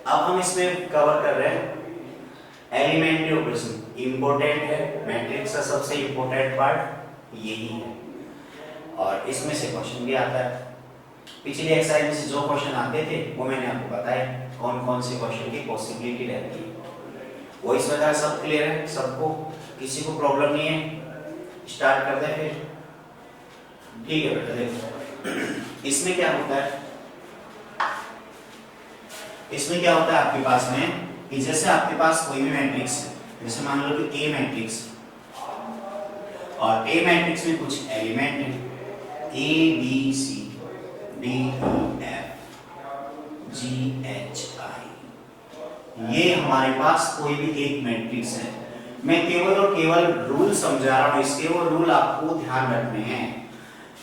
अब हम इसमें कवर कर रहे हैं एलिमेंट्री ऑपरेशन। इंपॉर्टेंट है, मैट्रिक्स का सबसे इंपॉर्टेंट पार्ट यही है और इसमें से क्वेश्चन भी आता है। पिछली एक्सरसाइज में से जो क्वेश्चन आते थे वो मैंने आपको बताया कौन कौन से क्वेश्चन की पॉसिबिलिटी रहती है। वो इस प्रकार सब क्लियर है सबको, किसी को प्रॉब्लम नहीं है। स्टार्ट करते हैं फिर। ठीक है बेटा, देखो इसमें क्या होता है, इसमें क्या होता है आपके पास में कि जैसे आपके पास कोई भी मैट्रिक्स है, जैसे मान लो कि ए मैट्रिक्स, और ए मैट्रिक्स में कुछ एलिमेंट है A B C D E F G H I. ये हमारे पास कोई भी एक मैट्रिक्स है। मैं केवल और केवल रूल समझा रहा हूं इसके, वो रूल आपको ध्यान रखने हैं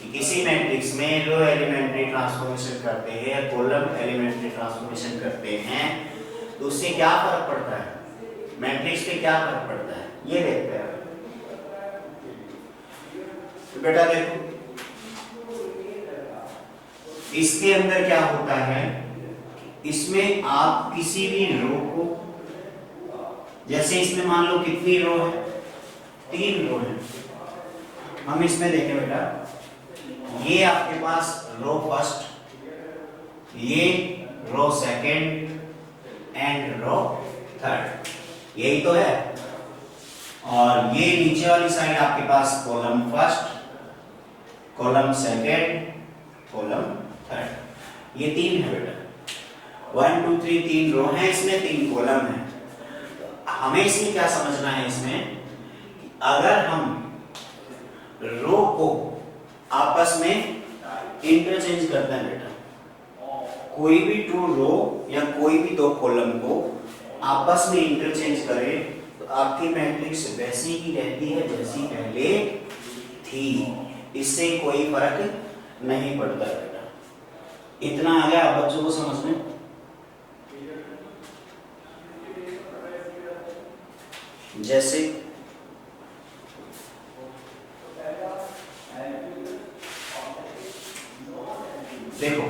कि किसी मैट्रिक्स में रो एलिमेंट्री ट्रांसफॉर्मेशन करते हैं या कॉलम एलिमेंट्री ट्रांसफॉर्मेशन करते हैं तो उससे क्या फर्क पड़ता है, मैट्रिक्स पे क्या फर्क पड़ता है, ये देखते हैं। तो बेटा देखो इसके अंदर क्या होता है, इसमें आप किसी भी रो को, जैसे इसमें मान लो कितनी रो है, 3 रो है। हम इसमें देखें बेटा, ये आपके पास रो फर्स्ट, ये row second and row third, यही तो है। और ये नीचे वाली साइड आपके पास column first, column second, column third, ये 3 है बेटा। 1 2 3 3 रो है इसमें, 3 कॉलम है। हमें इसमें क्या समझना है, इसमें अगर हम रो को आपस में इंटरचेंज करते हैं बेटा, कोई भी 2 रो या कोई भी 2 कॉलम को आपस में इंटरचेंज करें तो आपकी मैट्रिक्स वैसी ही रहती है जैसी पहले थी, इससे कोई फर्क नहीं पड़ता बेटा। इतना आ गया आप बच्चों को समझ में। जैसे देखो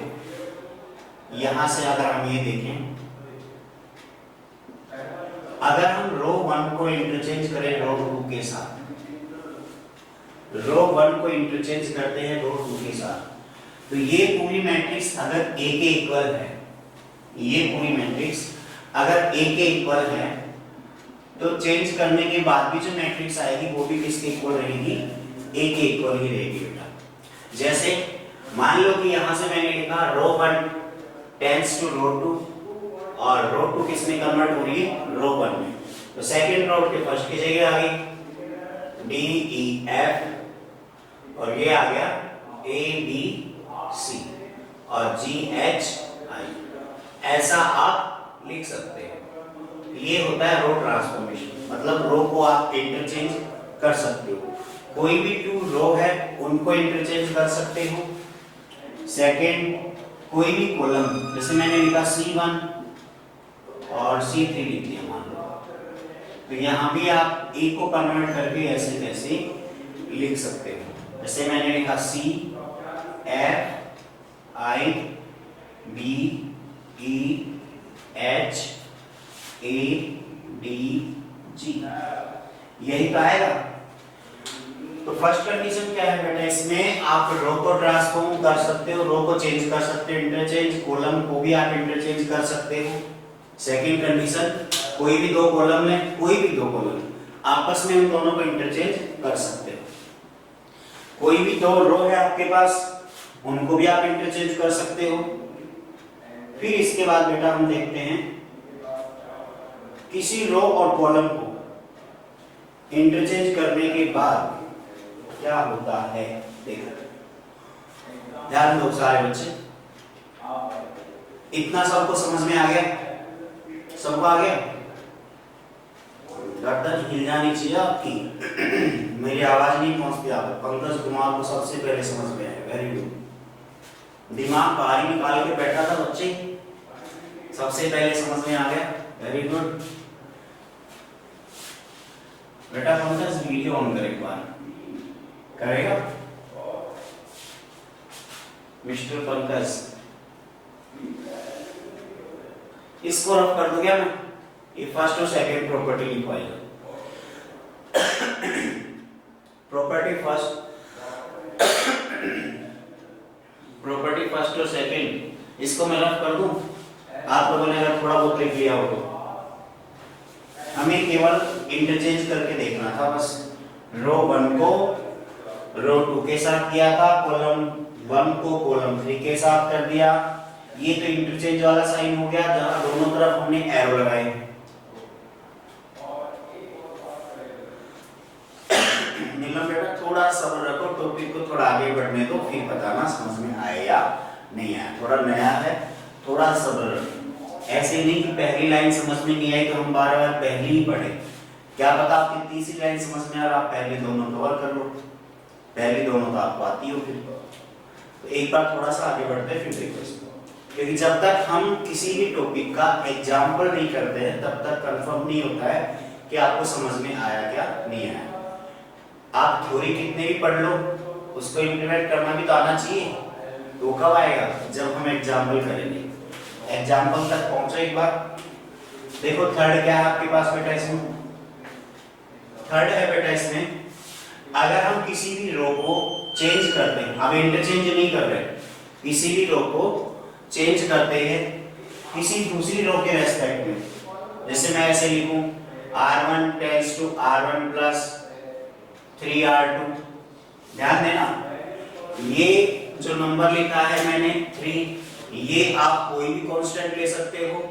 यहां से अगर हम ये देखें, अगर हम रो 1 को इंटरचेंज करें रो 2 के साथ, रो 1 को इंटरचेंज करते हैं रो 2 के साथ, तो ये पूरी मैट्रिक्स अगर ए के इक्वल है, ये पूरी मैट्रिक्स अगर ए के इक्वल है तो चेंज करने के बाद भी जो मैट्रिक्स आएगी वो भी किसके इक्वल रहेगी, ए के इक्वल ही रहेगी बेटा। जैसे मान लो कि यहां से मैंने लिखा रो 1 टेंड्स टू रो 2 और रो 2 किस में कन्वर्ट हो रही है, रो 1 में, तो सेकंड रो के फर्स्ट की जगह आ गई डी ई एफ और ये आ गया ए बी सी और जी एच आई, ऐसा आप लिख सकते हैं। ये होता है रो ट्रांसफॉर्मेशन, मतलब रो को आप इंटरचेंज कर सकते हो, कोई भी 2 रो है उनको इंटरचेंज कर सकते हो। सेकंड कोई भी कॉलम, जैसे मैंने लिखा C1 और C3 लिख दिया मान लो, तो यहां भी आप ए को कन्वर्ट करके ऐसे कैसे लिख सकते हो। जैसे मैंने लिखा C F I B E H A D G, यही तो आएगा। तो फर्स्ट कंडीशन क्या है बेटा, इसमें आप रो को ट्रांसफॉर्म कर सकते हो, रो को चेंज कर सकते हो इंटरचेंज, कॉलम को भी आप इंटरचेंज कर सकते हो। सेकंड कंडीशन, कोई भी 2 कॉलम है, कोई भी 2 कॉलम आपस में उन दोनों को इंटरचेंज कर सकते हो। कोई भी 2 रो है आपके पास उनको भी आप इंटरचेंज कर सकते हो। फिर इसके बाद बेटा हम देखते हैं किसी रो और कॉलम को इंटरचेंज करने के बाद क्या होता है, देखो ध्यान दो सारे बच्चे, इतना सबको समझ में आ गया, सबको आ गया, गर्दन हिल जानी चाहिए आपकी मेरी आवाज नहीं पहुंचती आप पंकज कुमार को सबसे पहले समझ में आया, वेरी गुड। दिमाग बाहर निकाल के बैठा था बच्चे, सबसे पहले समझ में आ गया, वेरी गुड बेटा। पंकज वीडियो ऑन कर एक बार, करेगा मिस्टर पंकज। इसको रफ कर दूं क्या मैं? ये फर्स्ट और सेकंड प्रॉपर्टी लिखवाइए। प्रॉपर्टी फर्स्ट और सेकंड, इसको मैं रफ कर दूं। आप लोगों ने अगर थोड़ा बहुत लिख लिया हो तो हमें केवल इंटरचेंज करके देखना था बस। रो 1 को रो 2 के साथ किया था, कॉलम 1 को कॉलम 3 के साथ कर दिया। ये तो इंटरचेंज वाला साइन हो गया जहां दोनों तरफ हमने एरो लगाए। नीलम बेटा थोड़ा सब्र रखो, टॉपिक को थोड़ा आगे बढ़ने दो, फिर बताना समझ में आए या नहीं आया। थोड़ा नया है, थोड़ा सब्र रखो। ऐसे नहीं कि पहली लाइन समझ में नहीं आई तो हम बार-बार पहली ही पढ़े। क्या पता आपकी तीसरी लाइन समझ में आ रहा, आप पहले दोनों कवर कर लो। पहली दोनों तो आपको आती हो फिर तो एक बार थोड़ा सा आगे बढ़ते हैं फिर देखो इसको। क्योंकि जब तक हम किसी भी टॉपिक का एग्जाम्पल नहीं करते हैं तब तक कंफर्म नहीं होता है कि आपको समझ में आया क्या नहीं आया। आप थ्योरी कितने भी पढ़ लो, उसको इंप्लीमेंट करना भी तो आना चाहिए। तो कब आएगा? जब हम एग्जाम्पल करेंगे। एग्जाम्पल तक पहुंचो एक बार। देखो थर्ड क्या है आपके पास बेटा इसमें? थर्ड है बेटा इसमें, अगर हम किसी भी रो को चेंज करते हैं, अब इंटरचेंज नहीं कर रहे, किसी भी रो को चेंज करते हैं किसी दूसरी रो के रेस्पेक्ट में, जैसे मैं ऐसे लिखूं R1 tends to R1 plus 3R2। ध्यान देना, ये जो नंबर लिखा है मैंने 3, ये आप कोई भी कांस्टेंट ले सकते हो।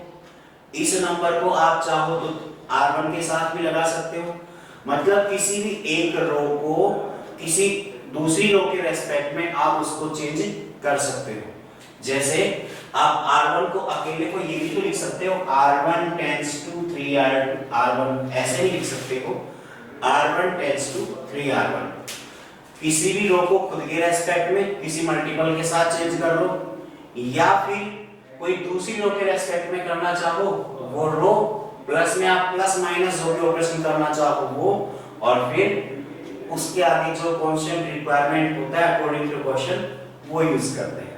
इस नंबर को आप चाहो तो R1 के साथ भी लगा सकते हो। मतलब किसी भी एक रो को किसी दूसरी रो के रेस्पेक्ट में आप उसको चेंज कर सकते हो। जैसे आप R1 को अकेले को ये भी तो लिख सकते हो R1 टेंड्स टू 3R1, ऐसे नहीं लिख सकते हो R1 टेंड्स टू 3R1। किसी भी रो को खुद के रेस्पेक्ट में किसी मल्टीपल के साथ चेंज कर लो, या फिर कोई दूसरी रो के रेस्पेक्ट में करना चाहो तो वो रो प्लस में आप प्लस माइनस जो भी ऑपरेशन करना चाहो वो, और फिर उसके आगे जो कांस्टेंट रिक्वायरमेंट होता है अकॉर्डिंग टू क्वेश्चन वो यूज करते हैं।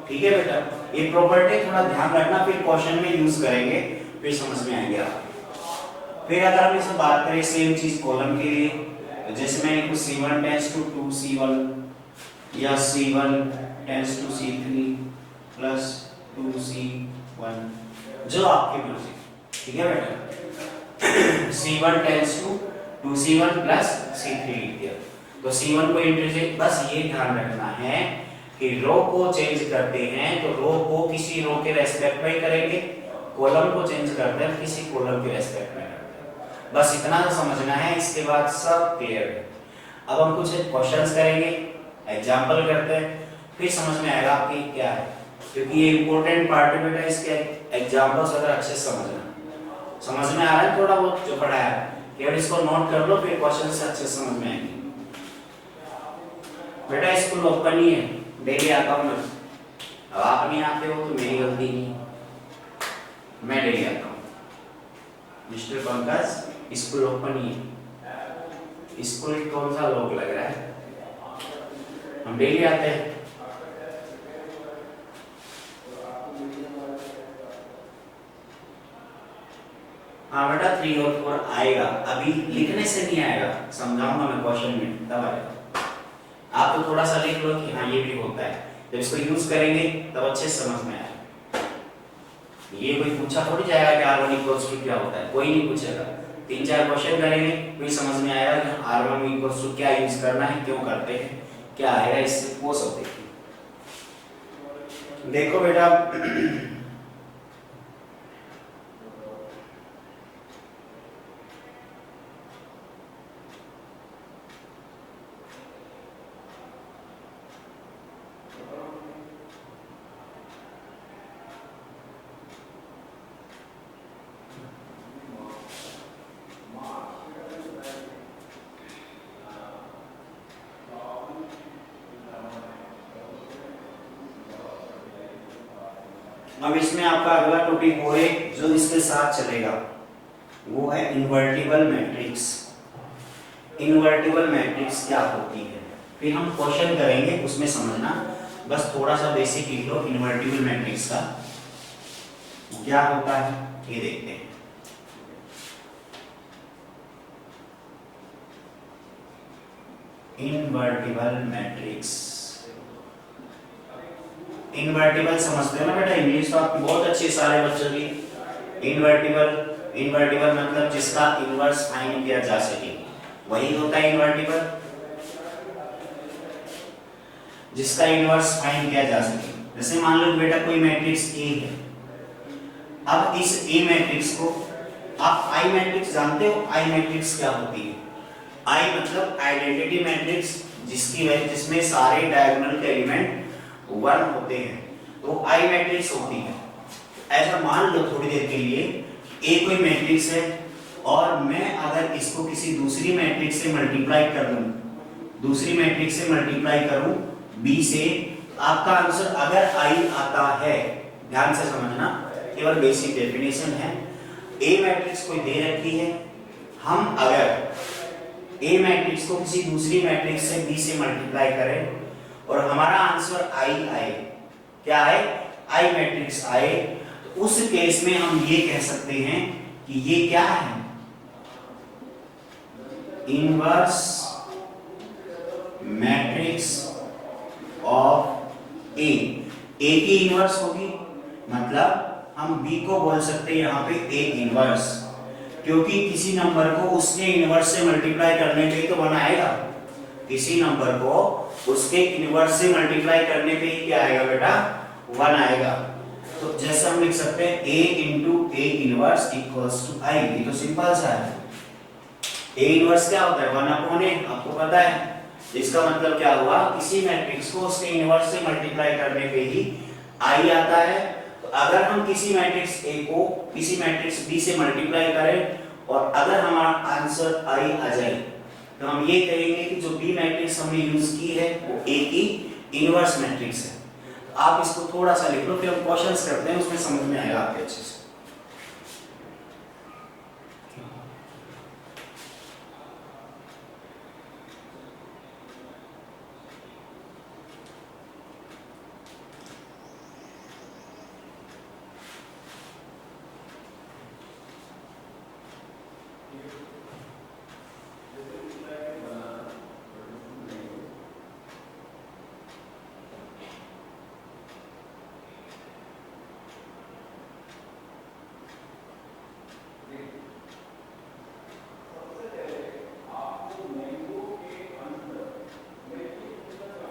ठीक है बेटा, ये प्रॉपर्टी थोड़ा ध्यान रखना, फिर क्वेश्चन में यूज करेंगे फिर समझ में आएगा। फिर अगर हम इसमें बात करें सेम चीज कॉलम के लिए, जैसे मैं लिखूं C1 टेंड्स टू 2C1 या C1 tends to C3 plus 2C1, जो आपकी मर्जी। ठीक है बेटा, C1 tends to 2C1 plus C3 लिख दिया। तो C1 को इंटरचेंज, बस ये ध्यान रखना है कि रो को चेंज करते हैं तो रो को किसी रो के रेस्पेक्ट में करेंगे, कॉलम को चेंज करते हैं किसी कॉलम के रेस्पेक्ट में करते हैं। बस इतना तो समझना है, इसके बाद सब क्लियर है। अब हम कुछ क्वेश्चंस करेंगे, एग्जांपल करते हैं, फिर समझ में आएगा आपकी क्या है, क्योंकि ये इंपॉर्टेंट पार्ट है बेटा। इसके एग्जांपल्स अगर अच्छे से समझ में आ रहा है थोड़ा बहुत जो पढ़ा है, केवल इसको नोट कर लो, फिर क्वेश्चन से अच्छे समझ में आएंगे। बेटा स्कूल ओपन ही है, डेली आता हूँ मैं। अब आप नहीं आते हो तो मेरी गलती नहीं, मैं डेली आता हूँ। मिस्टर पंकज स्कूल ओपन ही है। स्कूल कौन सा लोग लग रहा है, हम डेली आते हैं। हाँ बेटा 3 और 4 आएगा, अभी लिखने से नहीं आएगा, समझाऊंगा मैं क्वेश्चन में तब आएगा। आप तो थोड़ा सा लिख लो कि हाँ ये भी होता है, जब इसको यूज करेंगे तब अच्छे से समझ में आएगा। ये कोई पूछा थोड़ी जाएगा कि R1 इक्वल्स टू क्या होता है, कोई नहीं पूछेगा। 3-4 क्वेश्चन करेंगे फिर समझ में आएगा कि R1 इक्वल्स टू क्या यूज करना है, क्यों करते हैं, क्या आएगा इससे, वो सब देखिए। देखो बेटा अब इसमें आपका अगला टॉपिक वो है जो इसके साथ चलेगा, वो है इन्वर्टिबल मैट्रिक्स। इन्वर्टिबल मैट्रिक्स क्या होती है, फिर हम क्वेश्चन करेंगे उसमें समझना, बस थोड़ा सा बेसिक लिख लो इन्वर्टिबल मैट्रिक्स का। क्या होता है ये देखते हैं। इनवर्टिबल मैट्रिक्स, इनवर्टिबल समझते हो ना बेटा, इंग्लिश तो आपकी बहुत अच्छी सारे बच्चों की। इनवर्टिबल, इनवर्टिबल मतलब जिसका इनवर्स फाइंड किया जा सके, वही होता है इनवर्टिबल, जिसका इनवर्स फाइंड किया जा सके। जैसे मान लो बेटा कोई मैट्रिक्स ए है, अब इस ए मैट्रिक्स को आप आई मैट्रिक्स जानते हो, आई मैट्रिक्स क्या होती है? आई मतलब आइडेंटिटी मैट्रिक्स, जिसकी वजह जिसमें सारे डायगोनल के एलिमेंट 1 होते हैं, तो आई मैट्रिक्स होती है। ऐसा मान लो थोड़ी देर के लिए ए कोई मैट्रिक्स है और मैं अगर इसको किसी दूसरी मैट्रिक्स से मल्टीप्लाई कर दूं, दूसरी मैट्रिक्स से मल्टीप्लाई करूं बी से, तो आपका आंसर अगर आई आता है, ध्यान से समझना, केवल बेसिक डेफिनेशन है। ए मैट्रिक्स कोई दे रखी है, हम अगर ए मैट्रिक्स को किसी दूसरी मैट्रिक्स से बी से मल्टीप्लाई करें और हमारा आंसर आई आए, क्या आए? आई मैट्रिक्स आए, तो उस केस में हम ये कह सकते हैं कि ये क्या है? इनवर्स मैट्रिक्स ऑफ ए। ए की इनवर्स होगी, मतलब हम बी को बोल सकते हैं यहाँ पे ए इनवर्स, क्योंकि किसी नंबर को उसके इनवर्स से मल्टीप्लाई करने पे ही तो 1 आएगा। किसी नंबर को उसके इनवर्स से मल्टीप्लाई करने पे ही क्या आएगा बेटा? 1 आएगा। तो जैसे हम लिख सकते हैं a into a inverse equals to I, ये तो सिंपल सा है। a इनवर्स क्या होता है? 1/a, आपको पता है। इसका मतलब क्या हुआ? किसी मैट्रिक्स को उसके इनवर्स से मल्टीप्लाई करने पे ही i आता है। तो अगर हम किसी मैट्रिक्स a को किसी मैट्रिक्स b से मल्टीप्लाई करें और अगर हमारा आंसर i आ जाए, तो हम ये कहेंगे कि जो b मैट्रिक्स हमने यूज की है वो a की इनवर्स मैट्रिक्स है। तो आप इसको थोड़ा सा लिख लो, फिर हम क्वेश्चंस करते हैं, उसमें समझ में आएगा आपके अच्छे से।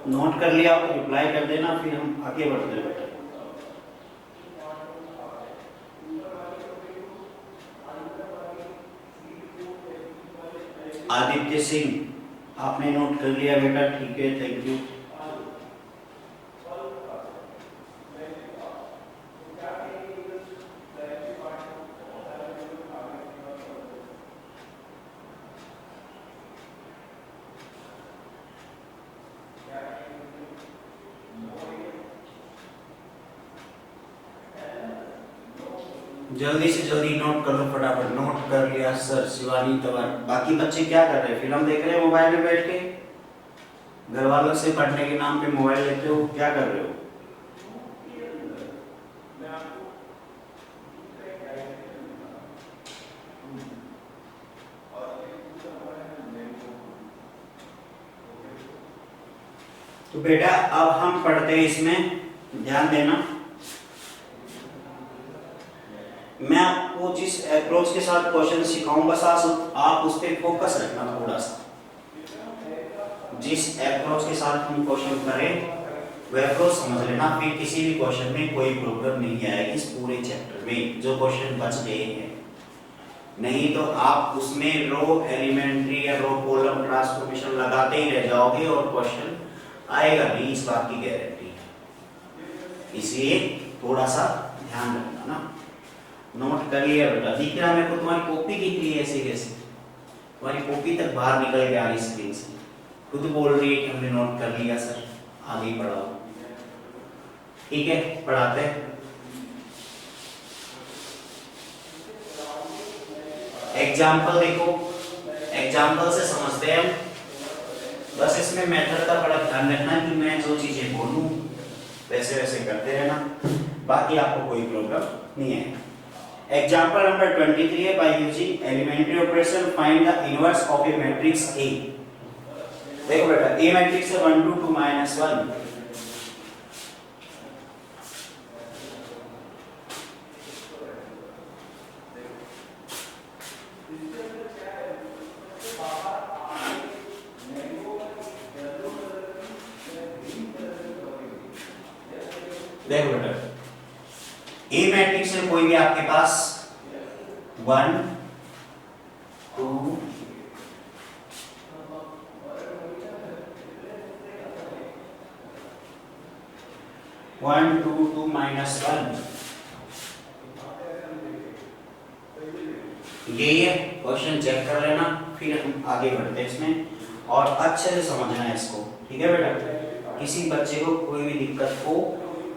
नोट कर लिया तो रिप्लाई कर देना, फिर हम आगे बढ़ते हैं बेटा। आदित्य सिंह, आपने नोट कर लिया बेटा, ठीक है, थैंक यू। जल्दी से जल्दी नोट कर लो, फटाफट। नोट कर लिया सर, शिवानी तंवर। बाकी बच्चे क्या कर रहे हैं? फिल्म देख रहे हैं मोबाइल में बैठ के? घर वालों से पढ़ने के नाम पे मोबाइल लेते हो, क्या कर रहे हो? तो बेटा अब हम पढ़ते हैं, इसमें ध्यान देना। मैं आपको जिस अप्रोच के साथ क्वेश्चन सिखाऊंगा आप उस पर फोकस रखना थोड़ा सा। जिस अप्रोच के साथ हम क्वेश्चन करें वह अप्रोच समझ लेना, फिर किसी भी क्वेश्चन में कोई प्रॉब्लम नहीं आएगी इस पूरे चैप्टर में, जो क्वेश्चन बच गए हैं। नहीं तो आप उसमें रो एलिमेंट्री या रो कॉलम ट्रांसफॉर्मेशन लगाते ही रह जाओगे और क्वेश्चन आएगा नहीं, इस बात की गारंटी है। इसलिए थोड़ा सा ध्यान रखना ना। नोट कर लिया बेटा? दिख रहा मेरे को तुम्हारी कॉपी दिख रही है ऐसे कैसे? तुम्हारी कॉपी तक बाहर निकल के आ रही स्क्रीन से, खुद बोल रही है कि हमने नोट कर लिया सर, आगे ही पढ़ाओ। ठीक है, पढ़ाते हैं। एग्जाम्पल देखो, एग्जाम्पल से समझते हैं हम। बस इसमें मेथड का बड़ा ध्यान रखना कि मैं जो चीजें बोलूं वैसे वैसे करते रहना, बाकी आपको कोई प्रॉब्लम नहीं है। एग्जाम्पल नंबर 23 है, by using elementary operation find the inverse of a matrix A. देखो बेटा, ए मैट्रिक्स है 1 2 2 -1। देखो बेटा, ए मैट्रिक्स है कोई भी आपके पास 1 2 1 2 2 -1, ये है क्वेश्चन। चेक कर लेना, फिर हम आगे बढ़ते हैं इसमें और अच्छे से समझना है इसको, ठीक है बेटा। किसी बच्चे को कोई भी दिक्कत हो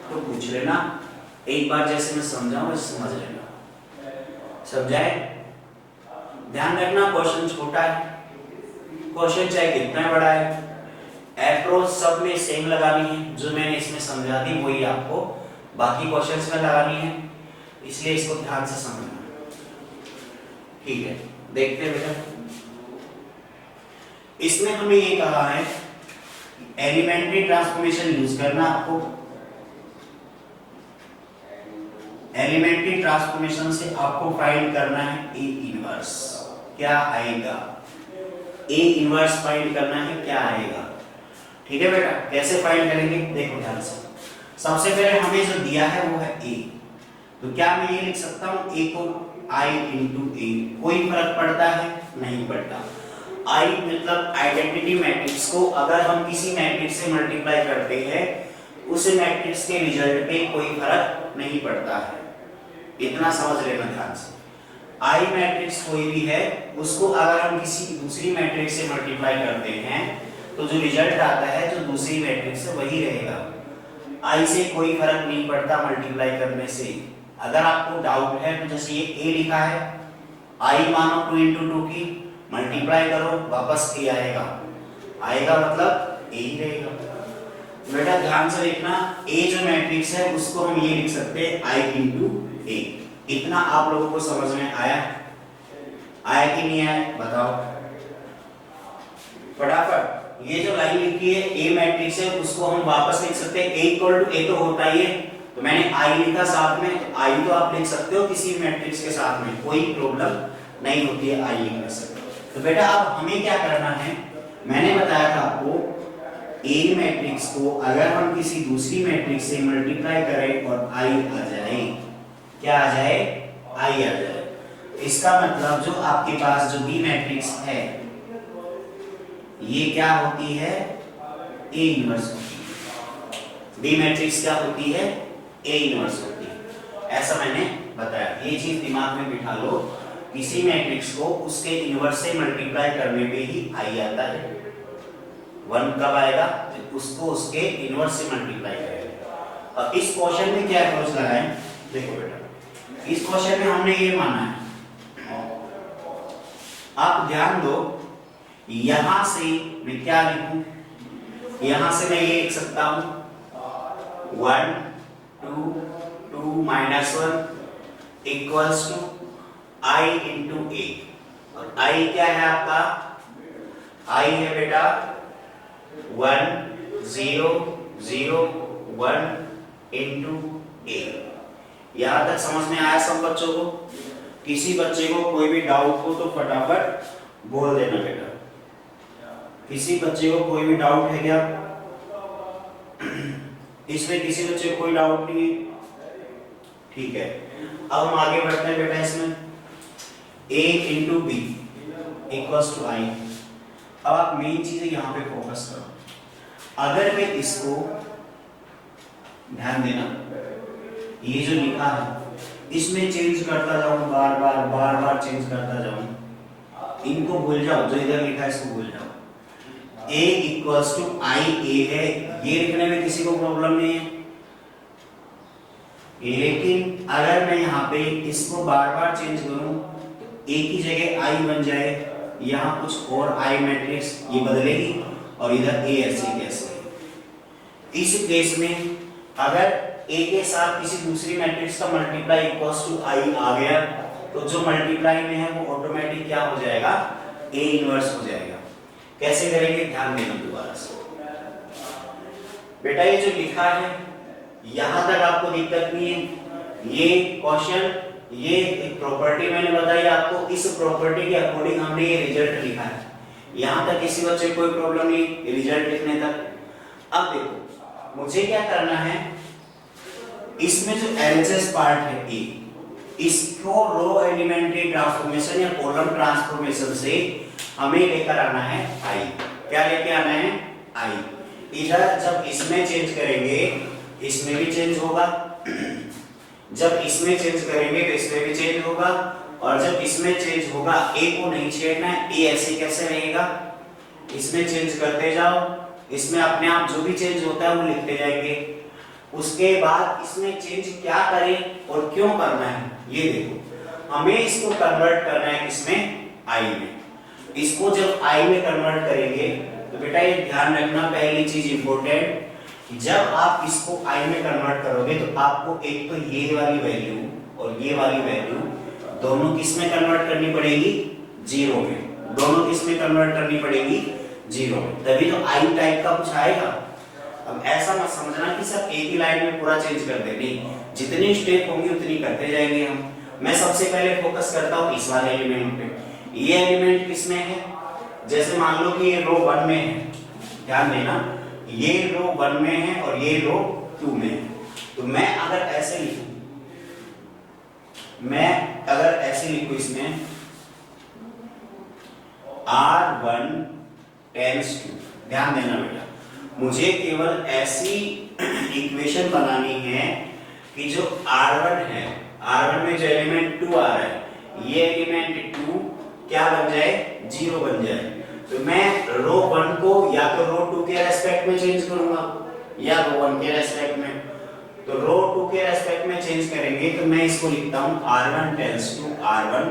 तो पूछ लेना, एक बार जैसे मैं समझाऊं वैसे समझ लेना, समझाए? ध्यान रखना क्वेश्चन छोटा है, क्वेश्चन चाहे कितना बड़ा है, अप्रोच सब में सेम लगानी है। जो मैंने इसमें समझा दी वही आपको बाकी क्वेश्चंस में लगानी है, इसलिए इसको ध्यान से समझना, ठीक है। देखते हैं बेटा, इसमें हमें ये कहा है एलिमेंट्री ट्रांसफॉर्मेशन यूज करना आपको। एलिमेंट्री ट्रांसफॉर्मेशन से आपको फाइंड करना है ए इनवर्स, क्या आएगा? ए इनवर्स फाइंड करना है, क्या आएगा? ठीक है बेटा, कैसे फाइंड करेंगे देखो ध्यान से। सबसे पहले हमें जो दिया है वो है ए, तो क्या मैं ये लिख सकता हूं ए को i इंटू ए? कोई फर्क पड़ता है? नहीं पड़ता। i मतलब आइडेंटिटी मैट्रिक्स को अगर हम किसी मैट्रिक्स से मल्टीप्लाई करते हैं उस मैट्रिक्स के रिजल्ट पे कोई फर्क नहीं पड़ता है, इतना समझ लेना ध्यान से। i मैट्रिक्स कोई भी है उसको अगर हम किसी दूसरी मैट्रिक्स से मल्टीप्लाई करते हैं तो जो रिजल्ट आता है जो दूसरी मैट्रिक्स से वही रहेगा। i से कोई फर्क नहीं पड़ता मल्टीप्लाई करने से। अगर आपको डाउट है तो जैसे ये a लिखा है, i मानो 2 इंटू 2 की, मल्टीप्लाई करो वापस a आएगा, आएगा मतलब a ही रहेगा। बेटा ध्यान से देखना, a जो मैट्रिक्स है उसको हम ये लिख सकते हैं i इंटू a। इतना आप लोगों को समझ में आया? आया कि नहीं आया बताओ फटाफट। ये जो लाइन लिखी है a मैट्रिक्स है उसको हम वापस लिख सकते हैं a इक्वल टू a तो होता ही है, तो मैंने i लिखा साथ में, तो i तो आप लिख सकते हो किसी मैट्रिक्स के साथ में, कोई प्रॉब्लम नहीं होती है i लिखने से। तो बेटा अब हमें क्या करना है, मैंने बताया था आपको a मैट्रिक्स को अगर हम किसी दूसरी मैट्रिक्स से मल्टीप्लाई करें और i आ जाए, क्या आ जाए? i आ जाए। इसका मतलब जो आपके पास जो b मैट्रिक्स है ये क्या होती है? a इनवर्स होती है। b मैट्रिक्स क्या होती है? a इनवर्स होती है। ऐसा मैंने बताया, ये चीज दिमाग में बिठा लो, किसी मैट्रिक्स को उसके इनवर्स से मल्टीप्लाई करने पे ही i आता है। 1 कब आएगा? उसको उसके इनवर्स से मल्टीप्लाई करेंगे। अब इस क्वेश्चन में क्या अप्रोच लगाएं? देखो बेटा, इस क्वेश्चन में हमने ये माना है, आप ध्यान दो, यहां से मैं क्या लिखूं? यहां से मैं ये लिख सकता हूं 1 2 2 -1 equals to i into a। और i क्या है आपका? i है बेटा 1 0 0 1 इंटू a। यहां तक समझ में आया सब बच्चों को? किसी बच्चे को कोई भी डाउट हो तो फटाफट बोल देना बेटा। किसी बच्चे को कोई भी डाउट है क्या? इसमें किसी बच्चे को कोई डाउट नहीं है? ठीक है, अब हम आगे बढ़ते हैं बेटा। इसमें a into B equals to i। अब आप मेन चीजें यहाँ पे फोकस करो। अगर मैं इसको, ध्यान देना, ये जो लिखा है इसमें चेंज करता जाऊं, बार बार चेंज करता जाऊं, इनको भूल जाओ, जो इधर लिखा है इसको भूल जाओ। a equals to i a है, ये लिखने में किसी को प्रॉब्लम नहीं है, लेकिन अगर मैं यहाँ पे इसको बार चेंज करूं तो a की जगह i बन जाए, यहाँ कुछ और i मैट्रिक्स ये बदलेगी और इधर a ऐसे कैसे। इस केस में अगर ए के साथ किसी दूसरी मैट्रिक्स का मल्टीप्लाई इक्वल्स टू आई आ गया, तो जो मल्टीप्लाई में है वो ऑटोमेटिक क्या हो जाएगा, ए इनवर्स हो जाएगा। कैसे करेंगे, ध्यान देना दोबारा से। बेटा ये जो लिखा है यहां तक आपको दिक्कत नहीं है, ये क्वेश्चन, ये एक प्रॉपर्टी मैंने बताई आपको, इस प्रॉपर्टी के अकॉर्डिंग हमने ये रिजल्ट लिखा है, यहां तक किसी बच्चे कोई प्रॉब्लम नहीं रिजल्ट लिखने तक। अब देखो मुझे क्या करना है, इसमें जो एलएचएस पार्ट है ए, इसको रो एलिमेंट्री ट्रांसफॉर्मेशन या कॉलम ट्रांसफॉर्मेशन से हमें लेकर आना है आई। क्या लेके आना है, आई। इधर जब इसमें चेंज करेंगे इसमें भी चेंज होगा, जब इसमें चेंज करेंगे तो इसमें भी चेंज होगा, और जब इसमें चेंज होगा ए को नहीं छेड़ना है, ए ऐसे कैसे रहेगा, इसमें चेंज करते जाओ, इसमें अपने आप जो भी चेंज होता है वो लिखते जाएंगे। उसके बाद इसमें चेंज क्या करें और क्यों करना है ये देखो, हमें इसको कन्वर्ट करना है किसमें, आई में। इसको जब आई में कन्वर्ट करेंगे तो बेटा ये ध्यान रखना, पहली चीज इंपॉर्टेंट, जब आप इसको आई में कन्वर्ट करोगे तो आपको एक तो ये वाली वैल्यू और ये वाली वैल्यू दोनों किस में कन्वर्ट करनी पड़ेगी, जीरो में। दोनों किस में कन्वर्ट करनी पड़ेगी, जीरो में, तभी तो आई टाइप का कुछ आएगा। अब ऐसा मत समझना कि सब एक ही लाइन में पूरा चेंज कर दे, नहीं, जितनी स्टेप होंगी उतनी करते जाएंगे हम। मैं सबसे पहले फोकस करता हूँ इस वाले एलिमेंट पे। ये एलिमेंट किसमें है, जैसे मान लो कि ये रो 1 में है, ध्यान देना, ये रो 1 में है और ये रो 2 में है, तो मैं अगर ऐसे लिखूं, इसमें R1 टेंड्स टू, ध्यान देना बेटा, मुझे केवल ऐसी इक्वेशन बनानी है कि जो R1 है, R1 में जो एलिमेंट 2 आ रहा है, ये एलिमेंट 2 क्या बन जाए, 0 बन जाए। तो मैं रो 1 को या तो रो 2 के रेस्पेक्ट में चेंज करूंगा या रो 1 के रेस्पेक्ट में। तो रो 2 के रेस्पेक्ट में चेंज करेंगे तो मैं इसको लिखता हूं R1 tends to R1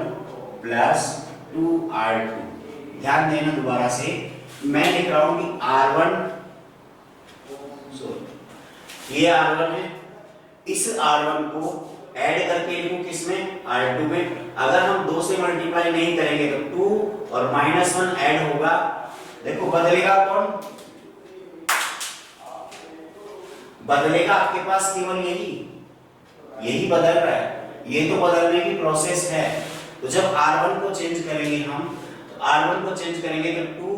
plus 2R2। ध्यान देना दोबारा से, मैं लिख रहा हूं कि R1, ये R1 है, इस R1 को ऐड करके लिखूं किसमें, R2 में। अगर हम 2 से मल्टीप्लाई नहीं करेंगे तो 2 और -1 ऐड होगा, देखो बदलेगा कौन, बदलेगा आपके पास केवल यही बदल रहा है, ये तो बदलने की प्रोसेस है। तो जब R1 को चेंज करेंगे हम, तो R1 को चेंज करेंगे तो 2,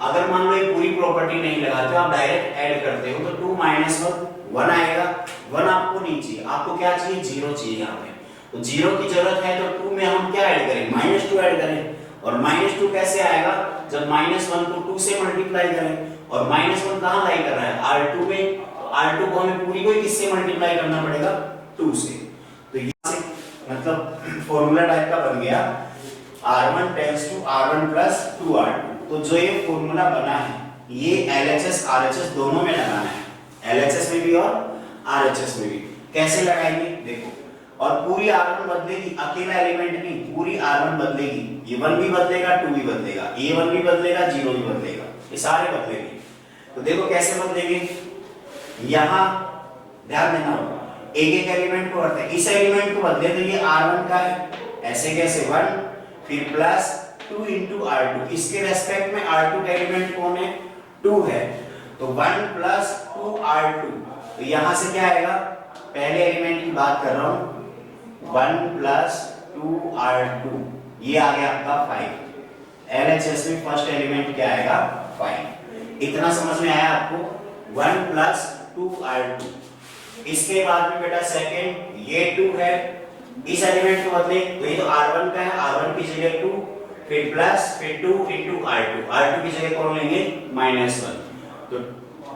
अगर मान लो ये पूरी प्रॉपर्टी नहीं लगाते, आप डायरेक्ट ऐड करते हो तो 2 -1 1 आएगा। 1 आपको नहीं चाहिए, आपको क्या चाहिए, 0 चाहिए यहाँ पे। तो 0 की जरूरत है तो 2 में हम क्या ऐड करें, -2 ऐड करें। और -2 कैसे आएगा, जब -1 को 2 से मल्टीप्लाई करें, और -1 कहाँ लाई कर रहा है, R2 में। तो R2 को हमें पूरी को किससे मल्टीप्लाई करना पड़ेगा, 2 से। तो यहाँ से मतलब फॉर्मूला टाइप का बन गया R1 tends to R1 plus 2R2। तो जो ये फॉर्मूला बना है ये LHS RHS दोनों में लगाना है, LHS में भी और RHS में भी। कैसे लगाएंगे देखो, और पूरी R1 बदलेगी, अकेला एलिमेंट नहीं, पूरी R1 बदलेगी, ये 1 भी बदलेगा 2 भी बदलेगा, ये 1 भी बदलेगा 0 भी बदलेगा, ये सारे बदलेंगे। तो देखो कैसे बदलेंगे, यहाँ ध्यान देना, एक एक एलिमेंट को करते हैं, इस एलिमेंट को बदले तो ये R1 का है, ऐसे कैसे 1 फिर प्लस 2 into R2, इसके रेस्पेक्ट में R2 का एलिमेंट कौन है, 2 है, तो 1 plus 2R2। तो यहां से क्या आएगा, पहले एलिमेंट की बात कर रहा हूं, 1 plus 2R2, ये आ गया आपका 5। LHS में फर्स्ट एलिमेंट क्या आएगा, 5। इतना समझ में आया आपको, 1 plus 2R2। इसके बाद में बेटा सेकंड ये 2 है, इस एलिमेंट को बदले तो ये तो R1 का है, R1 की जगह 2 फिर प्लस फिर 2 into R2, R2 की जगह कौन लेंगे, -1। तो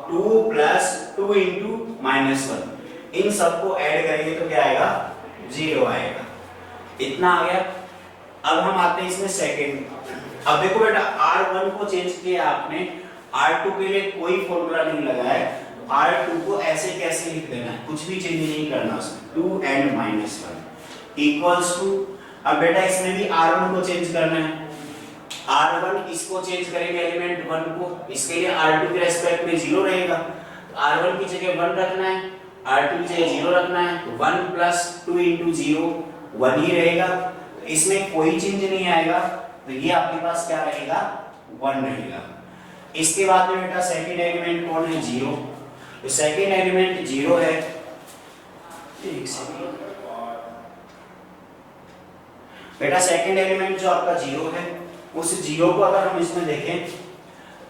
2 plus 2 into -1, इन सबको ऐड करेंगे तो क्या आएगा, 0 आएगा। इतना आ गया। अब हम आते हैं इसमें सेकंड। अब देखो बेटा R1 को चेंज किया आपने, R2 के लिए कोई फॉर्मूला नहीं लगाया, R2 को ऐसे कैसे लिख देना है, कुछ भी चेंज नहीं करना उसमें, 2 and -1 इक्वल्स टू। अब बेटा इसमें भी R1 को चेंज करना है, R1 इसको चेंज करेंगे एलिमेंट 1 को, इसके लिए R2 के रेस्पेक्ट में 0 रहेगा, तो R1 की जगह 1 रखना है, R2 की जगह 0 रखना है, तो 1 प्लस 2 इंटू 0 1 ही रहेगा, तो इसमें कोई चेंज नहीं आएगा, तो ये आपके पास क्या रहेगा 1 रहेगा। इसके बाद में बेटा सेकंड एलिमेंट कौन है 0, तो सेकंड एलिमेंट 0 है। एक सेकंड बेटा, सेकंड एलिमेंट जो आपका 0 है, उस 0 को अगर हम इसमें देखें,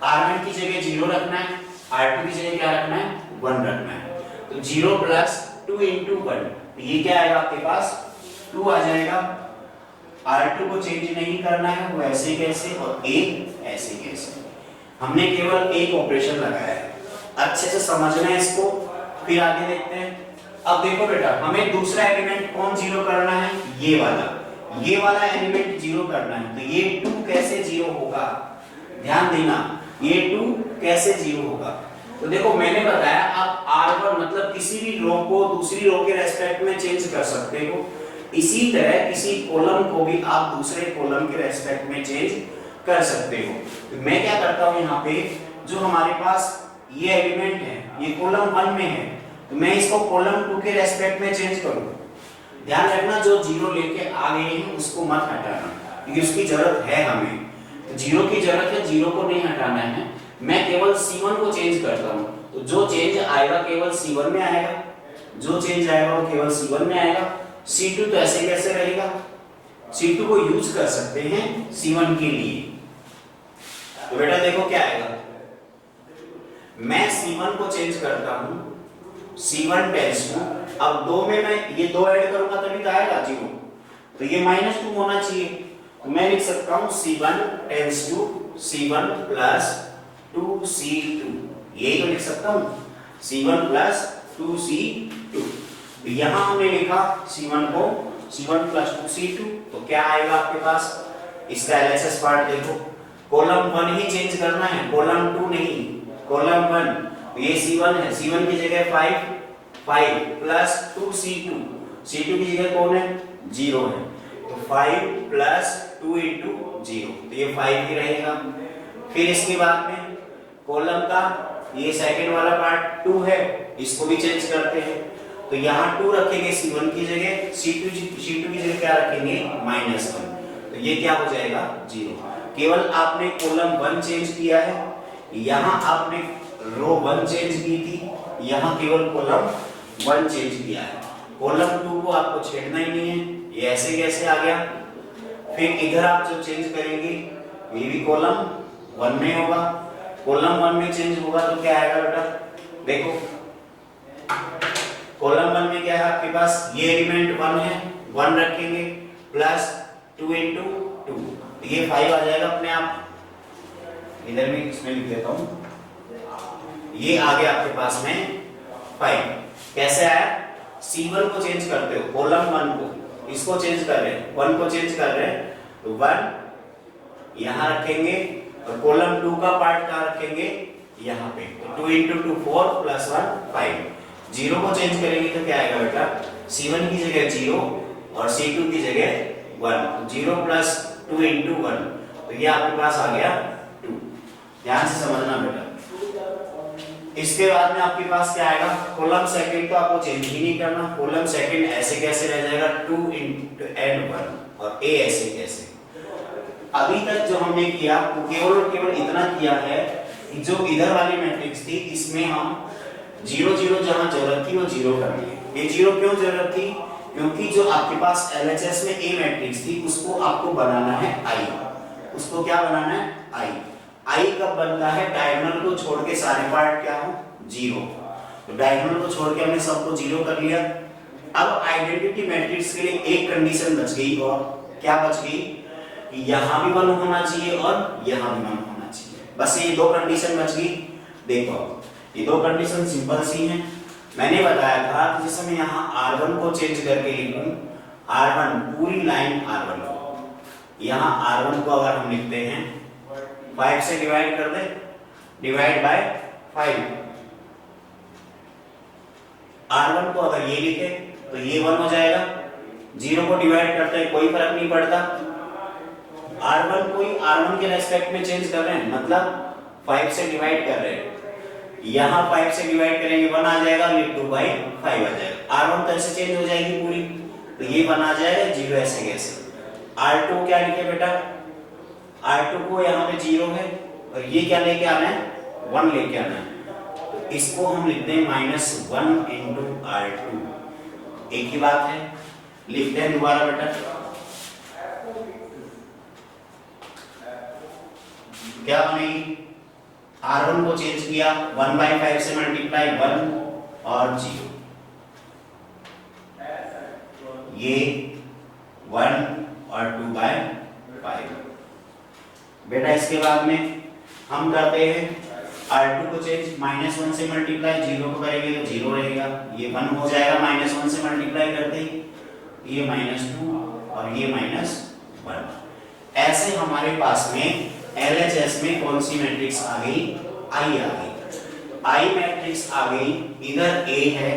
R1 की जगह 0 रखना है, R2 की जगह क्या रखना है 1 रखना है, तो 0 प्लस 2 इंटू 1, ये क्या आएगा आपके पास 2 आ जाएगा। R2 को चेंज नहीं करना है, वो ऐसे कैसे और एक ऐसे कैसे, हमने केवल एक ऑपरेशन लगाया है, अच्छे से समझना है इसको, फिर आगे देखते हैं। अब देखो बेटा, हमें दूसरा एलिमेंट कौन 0 करना है, ये वाला एलिमेंट 0 करना है, तो ये 2 कैसे 0 होगा, ध्यान देना, ये 2 कैसे 0 होगा। तो देखो मैंने बताया आप R1 मतलब किसी भी रो को दूसरी रो के रेस्पेक्ट में चेंज कर सकते हो, इसी तरह किसी कॉलम को भी आप दूसरे कॉलम के रेस्पेक्ट में चेंज कर सकते हो। तो मैं क्या करता हूं, यहाँ पे जो हमारे पास ये एलिमेंट है, ये कॉलम 1 में है, तो मैं इसको कॉलम 2 के रेस्पेक्ट में चेंज करूं। ध्यान रखना, जो 0 लेके आ गए हैं उसको मत हटाना, क्योंकि उसकी जरूरत है हमें, तो 0 की जरूरत है, 0 को नहीं हटाना है। मैं केवल C1 को चेंज करता हूं, तो जो चेंज आएगा केवल C1 में आएगा, जो चेंज आएगा वो केवल C1 में आएगा। C2 तो ऐसे कैसे रहेगा, C2 को यूज कर सकते हैं C1 के लिए। तो बेटा देखो क्या आएगा, मैं C1 को चेंज करता हूं, C1 टेंस टू, अब 2 में मैं ये 2 ऐड करूंगा तभी तो आएगा 0, तो ये -2 होना चाहिए, तो मैं लिख सकता हूं C1 tense to C1 plus 2C2, यही तो लिख सकता हूं C1 प्लस 2C2। तो यहां हमने लिखा C1 को C1 प्लस 2C2, तो क्या आएगा आपके पास, इसका LHS पार्ट देखो, कॉलम 1 ही चेंज करना है, कॉलम 2 नहीं, कॉलम 1, तो ये C1 है, C1 की जगह 5 प्लस 2C2, C2 की जगह कौन है 0 है, तो 5 प्लस 2 इंटू 0, तो ये 5 ही रहेगा। फिर इसके बाद में कॉलम का ये सेकंड वाला पार्ट 2 है, इसको भी चेंज करते हैं, तो यहाँ 2 रखेंगे C1 की जगह, C2 की जगह क्या रखेंगे -1, तो ये क्या हो जाएगा 0। केवल आपने कॉलम 1 चेंज किया है, यहाँ आपने रो 1 चेंज की थी, यहाँ केवल कॉलम 1 चेंज किया है, कॉलम 2 को आपको छेड़ना ही नहीं है, ये ऐसे कैसे आ गया। फिर इधर आप जो चेंज करेंगे ये भी कॉलम 1 में होगा, कॉलम 1 में चेंज होगा तो क्या आएगा बेटा, देखो कॉलम 1 में क्या है आपके पास, ये एलिमेंट 1 है, 1 रखेंगे प्लस 2 इंटू 2, ये 5 आ जाएगा अपने आप, इधर भी इसमें लिख देता हूं, ये आ गया आपके पास में 5। कैसे आया, C1 को चेंज करते हो, कॉलम 1 को, इसको चेंज कर रहे हैं, 1 को चेंज कर रहे हैं, तो 1 यहां रखेंगे और कॉलम 2 का पार्ट कहां रखेंगे यहां पे, तो 2 इंटू 2 4 प्लस 1 5। 0 को चेंज करेंगे तो क्या आएगा बेटा, C1 की जगह 0 और C2 की जगह 1, तो 0 प्लस 2 इंटू 1, तो ये आपके पास आ गया 2। ध्यान से समझना बेटा। इसके बाद में आपके पास क्या आएगा, कॉलम सेकंड को आपको चेंज ही नहीं करना, कॉलम सेकंड ऐसे कैसे रह जाएगा 2 इंटू एंड 1 और A ऐसे कैसे। अभी तक जो हमने किया वो केवल और केवल इतना किया है कि जो इधर वाली मैट्रिक्स थी इसमें हम 0 0 जहां जरूरत थी वो 0 कर लिए। ये 0 क्यों जरूरत थी, क्योंकि जो आपके पास LHS में A मैट्रिक्स थी उसको आपको बनाना है I, उसको क्या बनाना है I। I कब बनता है, डायगोनल को छोड़ के सारे पार्ट क्या हो 0, तो डायगोनल को छोड़ के हमने सबको 0 कर लिया। अब आइडेंटिटी मैट्रिक्स के लिए एक कंडीशन बच गई, और क्या बच गई कि यहाँ भी 1 होना चाहिए और यहाँ भी 1 होना चाहिए, बस ये 2 कंडीशन बच गई। देखो ये 2 कंडीशन सिंपल सी हैं, मैंने बताया था कि जैसे मैं यहाँ R1 को चेंज करके लिखूं, R1 पूरी लाइन R1 को, यहाँ R1 को अगर हम लिखते हैं 5 से डिवाइड कर दे, डिवाइड बाय 5, R1 को अगर ये लिखे तो ये 1 हो जाएगा, 0 को डिवाइड करते हैं कोई फर्क नहीं पड़ता, R1 को ही R1 के रेस्पेक्ट में चेंज कर रहे हैं, मतलब 5 से डिवाइड कर रहे हैं, यहाँ 5 से डिवाइड करेंगे 1 आ जाएगा, और ये 2/5 आ जाएगा। R1 तो ऐसे चेंज हो जाएगी पूरी, तो ये 1 आ जाएगा, 0 ऐसे कैसे। R2 क्या लिखे बेटा, R2 को यहाँ पे 0 है, और ये क्या लेके आना है, 1 लेके आना है, तो इसको हम लिखते हैं -1 इंटू R2। एक ही बात है, लिखते हैं दोबारा बेटा, क्या बनेगी, R1 को चेंज किया, 1/5 से मल्टीप्लाई 1 और 0, ये 1 और 2/5। बेटा इसके बाद में हम करते हैं R2 को चेंज, -1 से मल्टीप्लाई 0 को करेंगे तो 0 रहेगा, ये 1 हो जाएगा, -1 से मल्टीप्लाई करते ही ये -2 और ये -1। ऐसे हमारे पास में LHS में कौन सी मैट्रिक्स आ गई, आई आ गई, आई मैट्रिक्स आ गई। इधर A है,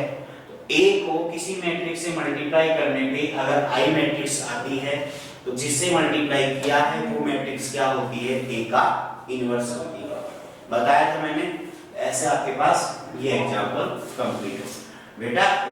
A को किसी मैट्रिक्स से मल्टीप्लाई करने पे अगर आई मैट्रिक्स आती है तो जिससे मल्टीप्लाई किया है वो मैट्रिक्स क्या होती है, A का इनवर्स होती है। बताया था मैंने, ऐसे आपके पास ये एग्जांपल कंप्लीट है बेटा।